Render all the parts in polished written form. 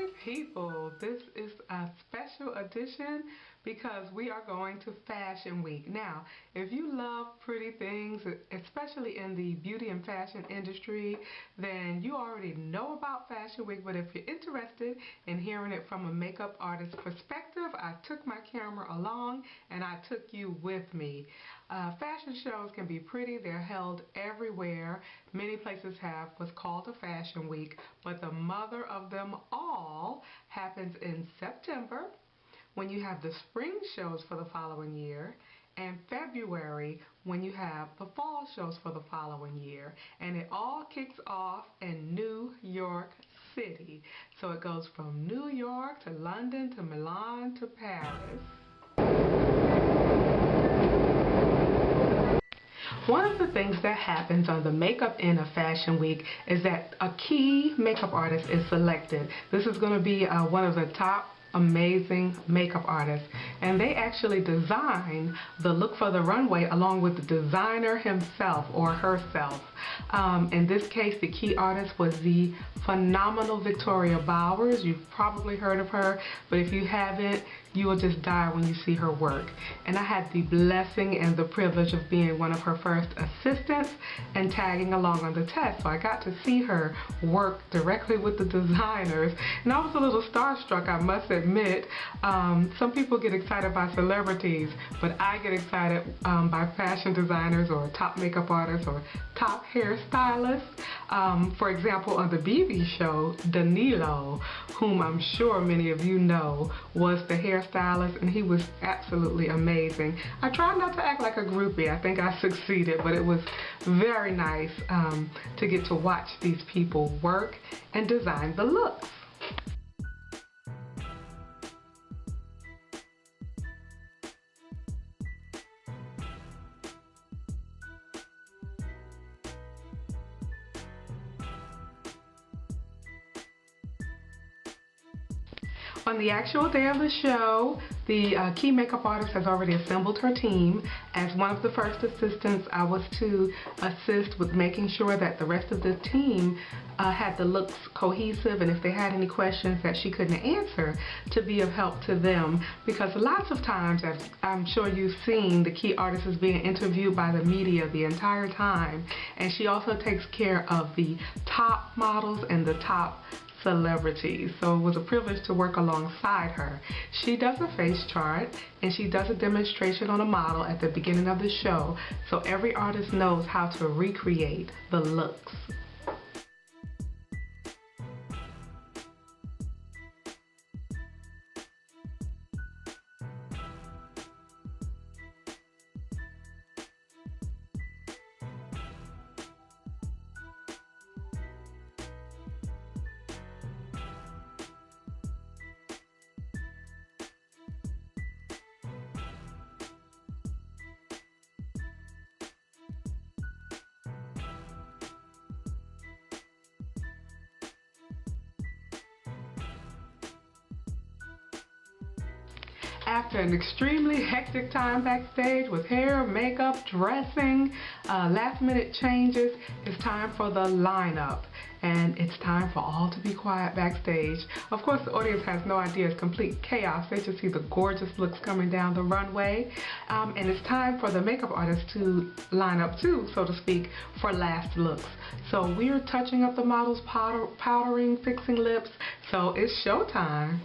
Party people, this is a special edition because we are going to Fashion Week. Now, if you love pretty things, especially in the beauty and fashion industry, then you already know about Fashion Week, but if you're interested in hearing it from a makeup artist's perspective, I took my camera along and I took you with me. Fashion shows can be pretty. They're held everywhere. Many places have what's called a Fashion Week, but the mother of them all happens in September, when you have the spring shows for the following year, and February when you have the fall shows for the following year. And it all kicks off in New York City. So it goes from New York to London to Milan to Paris. One of the things that happens on the makeup end of Fashion Week is that a key makeup artist is selected. This is going to be one of the top amazing makeup artists, and they actually design the look for the runway along with the designer himself or herself. In this case, the key artist was the phenomenal Victoria Bowers. You've probably heard of her, but if you haven't, you will just die when you see her work. And I had the blessing and the privilege of being one of her first assistants and tagging along on the test. So I got to see her work directly with the designers, and I was a little starstruck, I must admit. Some people get excited by celebrities, but I get excited by fashion designers or top makeup artists or top hairstylists. For example, on the BB show, Danilo, whom I'm sure many of you know, was the hairstylist, and he was absolutely amazing. I tried not to act like a groupie. I think I succeeded, but it was very nice to get to watch these people work and design the looks. On the actual day of the show, the key makeup artist has already assembled her team. As one of the first assistants, I was to assist with making sure that the rest of the team had the looks cohesive, and if they had any questions that she couldn't answer, to be of help to them. Because lots of times, as I'm sure you've seen, the key artist is being interviewed by the media the entire time, and she also takes care of the top models and the top celebrities. So it was a privilege to work alongside her. She does a face chart and she does a demonstration on a model at the beginning of the show, so every artist knows how to recreate the looks. After an extremely hectic time backstage with hair, makeup, dressing, last-minute changes, it's time for the lineup. And it's time for all to be quiet backstage. Of course, the audience has no idea. It's complete chaos. They just see the gorgeous looks coming down the runway. And it's time for the makeup artist to line up too, so to speak, for last looks. So we're touching up the models, powdering, fixing lips. So it's showtime.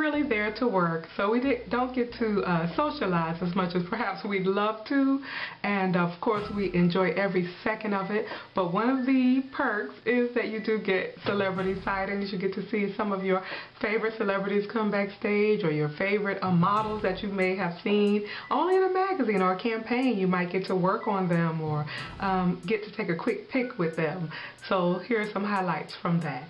really there to work, so we don't get to socialize as much as perhaps we'd love to, and of course we enjoy every second of it. But one of the perks is that you do get celebrity sightings. You get to see some of your favorite celebrities come backstage, or your favorite models that you may have seen only in a magazine or a campaign. You might get to work on them, or get to take a quick pic with them. So here are some highlights from that.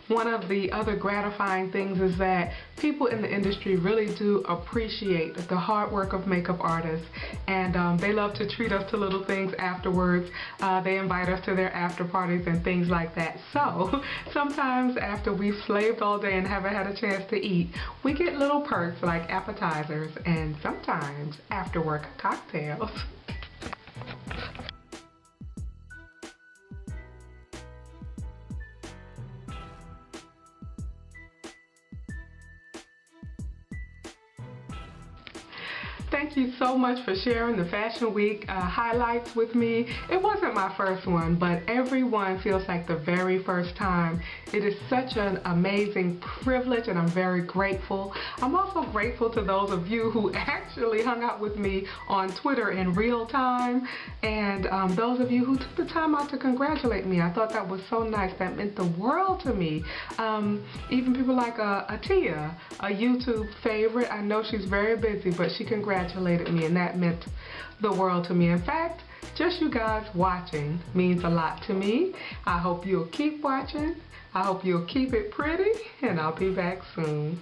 One of the other gratifying things is that people in the industry really do appreciate the hard work of makeup artists, and they love to treat us to little things afterwards. They invite us to their after parties and things like that. So sometimes after we've slaved all day and haven't had a chance to eat, we get little perks like appetizers and sometimes after work cocktails. Thank you so much for sharing the Fashion Week highlights with me. It wasn't my first one, but everyone feels like the very first time. It is such an amazing privilege, and I'm very grateful. I'm also grateful to those of you who actually hung out with me on Twitter in real time, and those of you who took the time out to congratulate me. I thought that was so nice. That meant the world to me. Even people like Atia, a YouTube favorite. I know she's very busy, but she congratulated me, and that meant the world to me. In fact, just you guys watching means a lot to me. I hope you'll keep watching. I hope you'll keep it pretty, and I'll be back soon.